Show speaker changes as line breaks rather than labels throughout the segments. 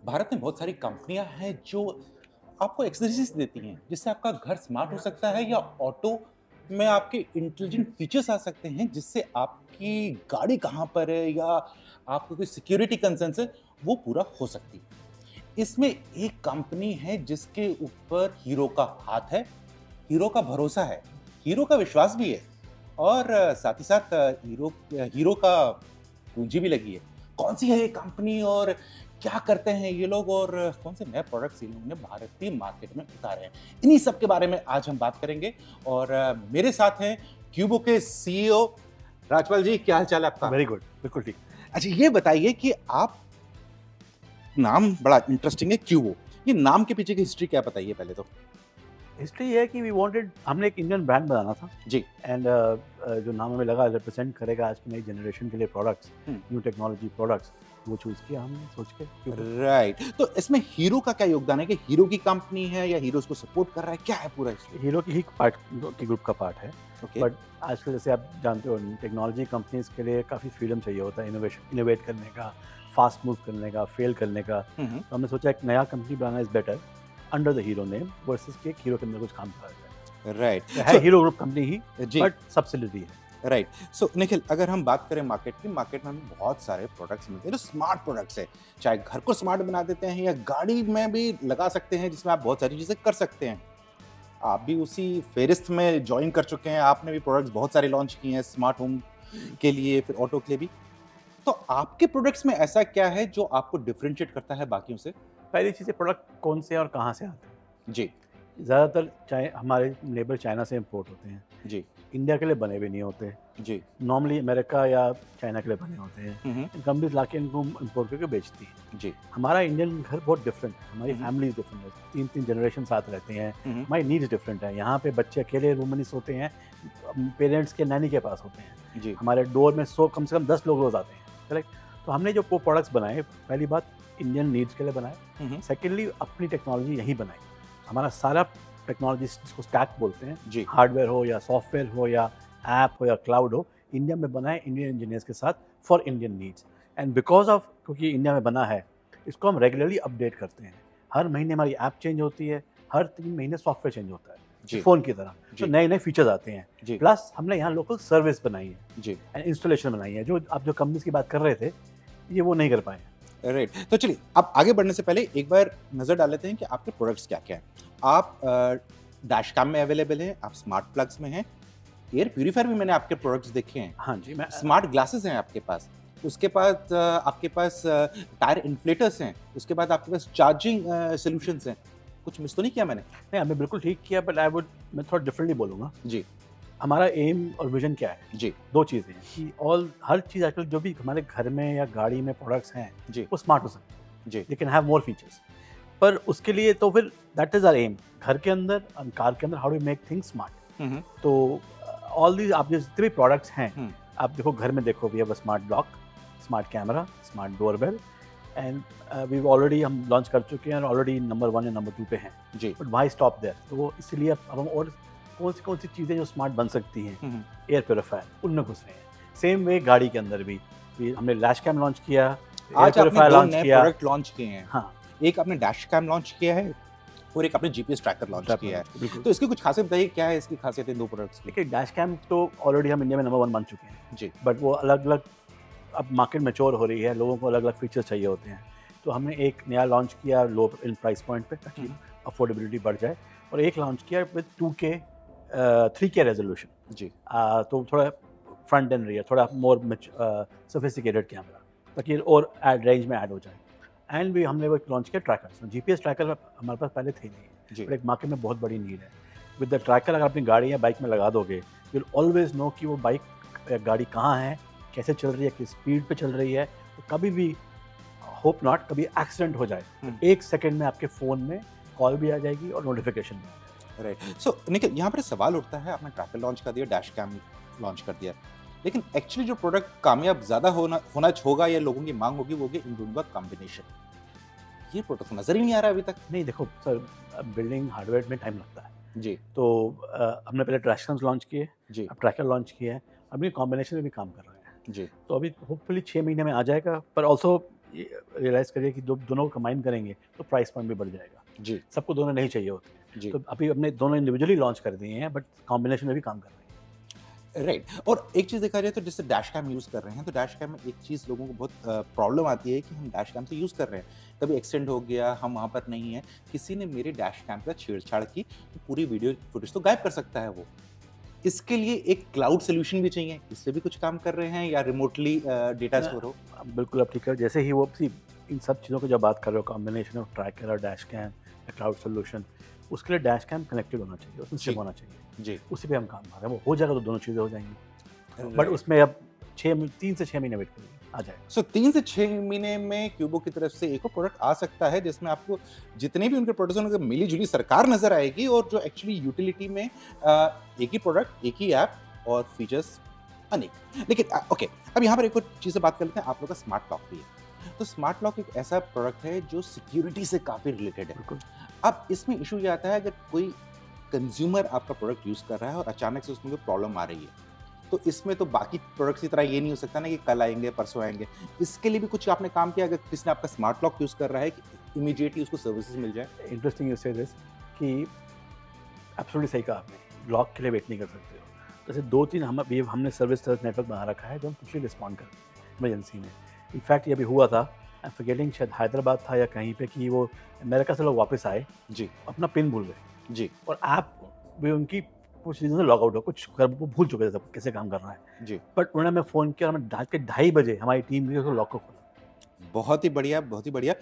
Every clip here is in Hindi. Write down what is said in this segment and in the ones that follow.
भारत में बहुत सारी कंपनियां हैं जो आपको एक्सेसरीज देती हैं जिससे आपका घर स्मार्ट हो सकता है, या ऑटो में आपके इंटेलिजेंट फीचर्स आ सकते हैं जिससे आपकी गाड़ी कहाँ पर है या आपको कोई सिक्योरिटी कंसर्न्स है वो पूरा हो सकती है। इसमें एक कंपनी है जिसके ऊपर हीरो का हाथ है, हीरो का भरोसा है, हीरो का विश्वास भी है, और साथ ही साथ हीरो का पूंजी भी लगी है। कौन सी है ये कंपनी और क्या करते हैं ये लोग और कौन से नए प्रोडक्ट्स इन लोगों ने भारतीय मार्केट में उतारे हैं, इन्हीं सब के बारे में आज हम बात करेंगे। और मेरे साथ हैं क्यूबो के सीईओ राजपाल जी। क्या हाल चाल है आपका?
वेरी गुड, बिल्कुल ठीक।
अच्छा, ये बताइए कि आप, नाम बड़ा इंटरेस्टिंग है क्यूबो, ये नाम के पीछे की हिस्ट्री क्या बताइए पहले तो।
हिस्ट्री है कि हमने एक इंडियन ब्रांड बनाना था
जी।
एंड जो नाम हमें लगा रिप्रेजेंट करेगा आज की नई जनरेशन के लिए प्रोडक्ट्स, न्यू टेक्नोलॉजी प्रोडक्ट्स, वो चूज किया हमने सोच के।
राइट। तो इसमें हीरो का क्या योगदान है कि हीरो की कंपनी है या हीरो को सपोर्ट कर रहा है, क्या है पूरा इसमें?
हीरो की ही पार्ट की ग्रुप का पार्ट है।
ओके।
बट आजकल जैसे आप जानते हो टेक्नोलॉजी कंपनीज के लिए काफ़ी फ्रीडम चाहिए होता है इनोवेट करने का, फास्ट मूव करने का, फेल करने का। तो हमने सोचा एक नया company banana is better under the hero name versus कि एक हीरो के अंदर कुछ काम करा जाए।
राइट।
है hero group company he but subsidiary है।
राइट। सो निखिल, अगर हम बात करें मार्केट में हमें बहुत सारे प्रोडक्ट्स मिलते हैं जो स्मार्ट प्रोडक्ट्स है, चाहे घर को स्मार्ट बना देते हैं या गाड़ी में भी लगा सकते हैं जिसमें आप बहुत सारी चीज़ें कर सकते हैं। आप भी उसी फेरिस्त में ज्वाइन कर चुके हैं, आपने भी प्रोडक्ट्स बहुत सारे लॉन्च किए हैं स्मार्ट होम के लिए, फिर ऑटो के लिए भी। तो आपके प्रोडक्ट्स में ऐसा क्या है जो आपको डिफरेंशिएट करता है बाकियों से?
पहली चीज़ है प्रोडक्ट कौन से और कहाँ से आते हैं।
जी।
ज़्यादातर हमारे नेबर चाइना से इंपोर्ट होते हैं
जी।
इंडिया के लिए बने भी नहीं होते।
जी।
नॉर्मली अमेरिका या चाइना के लिए बने होते हैं। कंपनीज लाके इनको इंपोर्ट करके बेचती हैं।
जी।
हमारा इंडियन घर बहुत डिफरेंट है, हमारी फैमिली डिफरेंट है, 3 जनरेशन साथ रहते हैं, हमारी नीड्स डिफरेंट है। यहाँ पे बच्चे अकेले रूम में नहीं सोते हैं, पेरेंट्स के नैनी के पास होते हैं।
जी।
हमारे डोर में कम से कम 10 लोग रोज आते हैं, करेक्ट। तो हमने जो प्रोडक्ट्स बनाए, पहली बात इंडियन नीड्स के लिए बनाए, सेकेंडली अपनी टेक्नोलॉजी यही बनाई। हमारा सारा टेक्नोलॉजी जिसको स्टैक बोलते हैं, हार्डवेयर हो या सॉफ्टवेयर हो या ऐप हो या क्लाउड हो, इंडिया में बना है इंडियन इंजीनियर्स के साथ for Indian needs. And because of क्योंकि इंडिया में बना है, इसको हम रेगुलरली अपडेट करते हैं। हर महीने हमारी ऐप चेंज होती है, हर 3 महीने सॉफ्टवेयर चेंज होता है फ़ोन की तरह, तो नए नए फीचर्स आते हैं। प्लस हमने यहाँ लोकल सर्विस बनाई है एंड इंस्टॉलेशन बनाई है, जो आप जो कंपनीज की बात कर रहे थे ये वो नहीं कर पाए।
राइट। तो चलिए, अब आगे बढ़ने से पहले एक बार नजर डाल लेते हैं कि आपके प्रोडक्ट्स क्या क्या हैं। आप डैश कैम में अवेलेबल हैं, आप स्मार्ट प्लग्स में हैं, एयर प्यूरीफायर भी मैंने आपके प्रोडक्ट्स देखे हैं।
हाँ जी।
स्मार्ट ग्लासेस हैं आपके पास, उसके बाद आपके पास टायर इन्फ्लेटर्स हैं, उसके बाद आपके पास चार्जिंग सॉल्यूशंस हैं। कुछ मिस तो नहीं किया मैंने?
नहीं, आपने बिल्कुल ठीक किया, बट मैं थोड़ा डिफरेंटली बोलूँगा।
जी।
हमारा एम और विजन क्या है?
जी।
2 चीज़ें हैं कि हर चीज़ आजकल जो भी हमारे घर में या गाड़ी में प्रोडक्ट्स हैं
जी,
वो स्मार्ट हो सकते हैं।
जी।
They can have more features, पर उसके लिए तो फिर दैट इज़ आवर एम। घर के अंदर, कार के अंदर, how do make things smart. तो ऑल दीज आप जितने भी प्रोडक्ट्स हैं, आप देखो घर में देखो, we have a smart lock, smart camera, smart doorbell, and we already हम लॉन्च कर चुके हैं और ऑलरेडी नंबर 1 या नंबर 2 पे हैं जी। But why stop there? तो वो इसलिए अब हम और कौन सी चीज़ें जो स्मार्ट बन सकती हैं, एयर प्योरीफायर, उनमें घुस रहे हैं। सेम वे गाड़ी के अंदर भी हमने डैश कैम लॉन्च किया,
आज आपने 2 नए प्रोडक्ट लॉन्च किए हैं।
हाँ,
एक आपने डैश कैम लॉन्च किया है और एक आपने जीपीएस ट्रैकर लॉन्च किया है। तो इसकी कुछ खासियत बताइए, क्या है इसकी खासियत इन 2 प्रोडक्ट्स की?
देखिए, डैश कैम तो ऑलरेडी हम इंडिया में नंबर 1 बन चुके हैं
जी,
बट वो अलग अलग अब मार्केट मैच्योर हो रही है, लोगों को अलग अलग फीचर्स चाहिए होते हैं। तो हमने एक नया लॉन्च किया लो इन प्राइस पॉइंट पे, ताकि अफोर्डेबिलिटी बढ़ जाए, और एक लॉन्च किया विद 2K 3K रेजोल्यूशन जी। तो थोड़ा फ्रंट एंड रियर, थोड़ा मोर सोफिस्टिकेटेड कैमरा, ताकि और रेंज में ऐड हो जाए। एंड भी हमने वो लॉन्च किया ट्रैकर। जीपीएस ट्रैकर हमारे पास पहले थे नहीं, बट एक मार्केट में बहुत बड़ी नीड है। विद द ट्रैकर अगर अपनी गाड़ी या बाइक में लगा दोगे, यू विल ऑलवेज नो कि वो बाइक या गाड़ी कहाँ है, कैसे चल रही है, किस स्पीड पे चल रही है। तो कभी भी होप नॉट कभी एक्सीडेंट हो जाए, 1 सेकेंड में आपके फ़ोन में कॉल भी आ जाएगी और नोटिफिकेशन भी आ जाएगी।
राइट। सो निखिल, यहाँ पर सवाल उठता है, आपने ट्रैकर लॉन्च कर दिया, डैश कैम लॉन्च कर दिया, लेकिन एक्चुअली जो प्रोडक्ट कामयाब ज़्यादा होना होगा या लोगों की मांग होगी, वो होगी इन दोनों का कॉम्बिनेशन। ये प्रोडक्ट नज़र ही नहीं आ रहा अभी तक।
नहीं, देखो सर, बिल्डिंग हार्डवेयर में टाइम लगता है
जी।
तो हमने पहले डैश कैम्स लॉन्च किए जी, अब ट्रैकर लॉन्च किए हैं, अभी कॉम्बिनेशन में भी काम कर रहे हैं
जी।
तो अभी होपफुली 6 महीने में आ जाएगा, पर ऑल्सो रियलाइज़ करिए कि दोनों कंबाइन करेंगे तो प्राइस पॉइंट भी बढ़ जाएगा।
जी।
सबको दोनों नहीं चाहिए होते हैं,
जी।
तो अभी हमने दोनों इंडिविजुअली लॉन्च कर दिए हैं, बट कॉम्बिनेशन में भी काम कर रहे हैं।
राइट। और एक चीज़ देखा जाए तो जैसे डैश कैम यूज़ कर रहे हैं, तो डैश कैम में एक चीज़ लोगों को बहुत प्रॉब्लम आती है कि हम डैश कैम तो यूज़ कर रहे हैं, कभी एक्सीडेंट हो गया, हम वहाँ पर नहीं हैं, किसी ने मेरे डैश कैम का छेड़छाड़ की, तो पूरी वीडियो फुटेज तो गायब कर सकता है वो। इसके लिए एक क्लाउड सॉल्यूशन भी चाहिए, इससे भी कुछ काम कर रहे हैं या रिमोटली डेटा स्टोर हो?
बिल्कुल आप ठीक है, जैसे ही वो इन सब चीज़ों की जब बात कर रहे हो, कॉम्बिनेशन ऑफ ट्रैकर और डैश कैम या क्लाउड सोल्यूशन, उसके लिए डैश कैम कनेक्टेड होना चाहिए, उसमें सिम होना चाहिए
जी।
उसी पे हम काम कर रहे हैं। वो हो जाएगा तो दोनों चीज़ें हो जाएंगी, बट
Right.
उसमें अब 3 से 6 महीने वेट करिए, आ जाएगा।
सो 3 से 6 महीने में क्यूबो की तरफ से एक और प्रोडक्ट आ सकता है जिसमें आपको जितने भी उनके प्रोडक्ट्स हैं उनकी मिली-जुली सरकार नज़र आएगी, और जो एक्चुअली यूटिलिटी में एक ही प्रोडक्ट, एक ही ऐप और फीचर्स अनेक। लेकिन ओके, अब यहाँ पर एक और चीज़ से बात कर लेते हैं, आप लोग का स्मार्ट लॉक भी है। तो स्मार्ट लॉक एक ऐसा प्रोडक्ट है जो सिक्योरिटी से काफ़ी रिलेटेड है।
बिल्कुल।
अब इसमें इशू ये आता है अगर कोई कंज्यूमर आपका प्रोडक्ट यूज़ कर रहा है और अचानक से उसमें कोई प्रॉब्लम आ रही है, तो इसमें तो बाकी प्रोडक्ट्स की तरह ये नहीं हो सकता ना कि कल आएंगे, परसों आएंगे। इसके लिए भी कुछ आपने काम किया, अगर किसी ने आपका स्मार्ट लॉक यूज़ कर रहा है कि इमीडिएटली उसको सर्विसेज मिल जाए?
इंटरेस्टिंग यू से दिस कि एब्सोल्युटली सही कहा आपने, लॉक के लिए वेट नहीं कर सकते हो। जैसे 2-3 हमने सर्विस नेटवर्क बना रखा है जो हम कुछ रिस्पॉन्ड करते हैं इमरजेंसी में। इनफैक्ट ये अभी हुआ था, आई एम फॉरगेटिंग, शायद हैदराबाद था या कहीं पे, कि वो अमेरिका से लोग वापस आए,
जी।
अपना पिन भूल गए
जी।
और ऐप भी उनकी कुछ रीज़न से लॉग आउट हो, कुछ वो भूल चुके थे सब कैसे काम कर रहा है।
जी।
बट उन्होंने हमें फ़ोन किया और हमें रात के 2:30 बजे हमारी टीम गई, उसको लॉक को खोला।
बहुत ही बढ़िया, बहुत ही बढ़िया।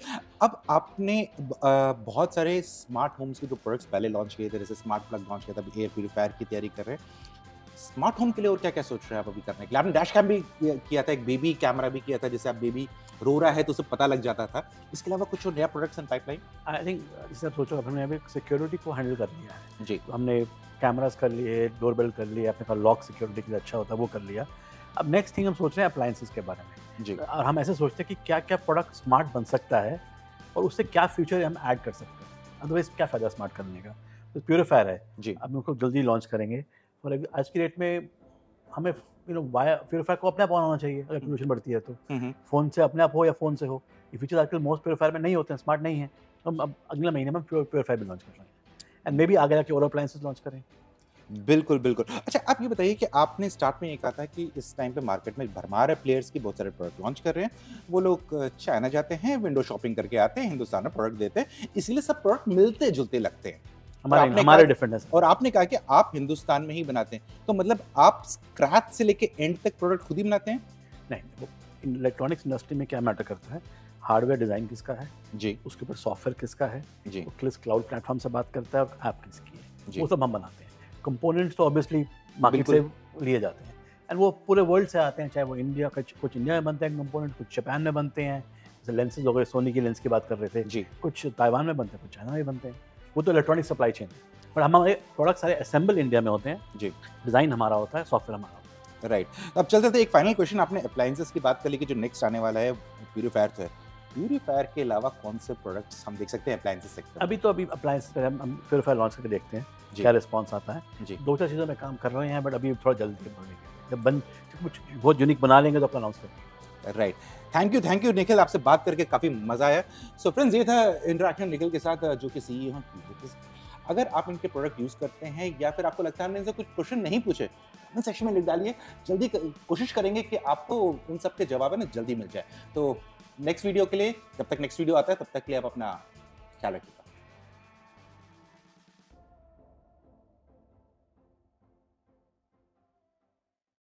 अब आपने बहुत सारे स्मार्ट होम्स के जो प्रोडक्ट्स पहले लॉन्च किए थे, जैसे स्मार्ट प्लग लॉन्च किया था, अभी एयर प्यूरीफायर की तैयारी कर रहे हैं। स्मार्ट होम के लिए और क्या-क्या सोच रहे हैं आप अभी करने के लिए? आपने डैश कैम भी किया था, एक बेबी कैमरा भी किया था, जिससे आप बेबी रो रहा है तो उसे पता लग जाता था। इसके अलावा कुछ और नया products in pipeline?
I think जैसे आप सोचो, हमने अभी सिक्योरिटी को हैंडल कर लिया है।
जी।
तो हमने कैमरास कर लिए, डोरबेल कर लिया, अपने का लॉक सिक्योरिटी के लिए अच्छा होता है वो कर लिया। अब नेक्स्ट थिंग हम सोच रहे हैं अप्लायंसेस के बारे में।
जी।
और हम ऐसे सोचते हैं कि क्या-क्या प्रोडक्ट स्मार्ट बन सकता है और उससे क्या फीचर हम ऐड कर सकते हैं। अदरवाइज़ क्या फ़ायदा स्मार्ट करने का? तो प्यूरीफायर है,
जी।
अब उसको जल्दी लॉन्च करेंगे। और आज की डेट में हमें वाया प्यूरीफायर को अपने आप ऑन होना चाहिए अगर पोल्यूशन बढ़ती है तो। फ़ोन से अपने आप हो या फ़ोन से हो। ये फीचर आजकल मोस्ट प्यूरीफायर में नहीं होते हैं, स्मार्ट नहीं है। तो हम अब अगले महीने में प्यूरीफायर भी लॉन्च कर रहे हैं, एंड मे बी आगे जाके और अप्लायंसेस लॉन्च करें।
बिल्कुल, बिल्कुल। अच्छा, आप ये बताइए कि आपने स्टार्ट में ये कहा था कि इस टाइम पे मार्केट में भरमार है प्लेयर्स की, बहुत सारे प्रोडक्ट लॉन्च कर रहे हैं। वो लोग चाइना जाते हैं, विंडो शॉपिंग करके आते हैं, हिंदुस्तान में प्रोडक्ट देते हैं, इसीलिए सब प्रोडक्ट मिलते-जुलते लगते हैं।
हमारे डिफरेंट है।
और आपने कहा कि आप हिंदुस्तान में ही बनाते हैं, तो मतलब आप स्क्रैच से लेके एंड तक प्रोडक्ट खुद ही बनाते हैं?
नहीं, वो इलेक्ट्रॉनिक्स इंडस्ट्री में क्या मैटर करता है, हार्डवेयर डिज़ाइन किसका है,
जी।
उसके ऊपर सॉफ्टवेयर किसका है,
जी।
वो किस क्लाउड प्लेटफॉर्म से बात करता है और ऐप किसकी है,
जी।
वो सब हम बनाते हैं। कंपोनेंट्स तो ऑब्वियसली मार्केट से लिए जाते हैं, एंड वो पूरे वर्ल्ड से आते हैं, चाहे वो इंडिया कुछ इंडिया में बनते हैं कंपोनेंट, कुछ जापान में बनते हैं, जैसे लेंसेज हो गए, सोनी की लेंस की बात कर रहे थे,
जी।
कुछ ताइवान में बनते हैं, कुछ चाइना में बनते हैं। वो तो इलेक्ट्रॉनिक सप्लाई चेन है, बट हमारे प्रोडक्ट सारे असेंबल इंडिया में होते हैं।
जी।
डिज़ाइन हमारा होता है, सॉफ्टवेयर हमारा होता है।
राइट। अब चलते थे एक फाइनल क्वेश्चन, आपने अप्लायंसेस की बात कर ली कि जो नेक्स्ट आने वाला है प्यूरीफायर तो है। प्यूरीफायर के अलावा कौन से प्रोडक्ट्स हम देख सकते हैं अप्लायंसेस सेक्टर में?
अभी अप्लायंस पे हम प्यूरीफायर लॉन्च करके देखते हैं
जी।
क्या रिस्पॉन्स आता है।
जी।
2-4 चीज़ों में काम कर रहे हैं, बट अभी थोड़ा जल्दी बोलने के लिए। जब कुछ बहुत यूनिक बना लेंगे तो अपना अनाउंस करेंगे।
राइट। थैंक यू निखिल, आपसे बात करके काफ़ी मज़ा आया। सो फ्रेंड्स, ये था इंटरैक्शन निखिल के साथ, जो कि सीईओ हैं क्यूबो के। अगर आप इनके प्रोडक्ट यूज़ करते हैं या फिर आपको लगता है हमने इनसे कुछ क्वेश्चन नहीं पूछे, कमेंट सेक्शन में लिख डालिए। जल्दी कोशिश करेंगे कि आपको उन सब के जवाब है ना जल्दी मिल जाए। तो नेक्स्ट वीडियो के लिए, जब तक नेक्स्ट वीडियो आता है तब तक के लिए आप अपना ख्याल रखिएगा।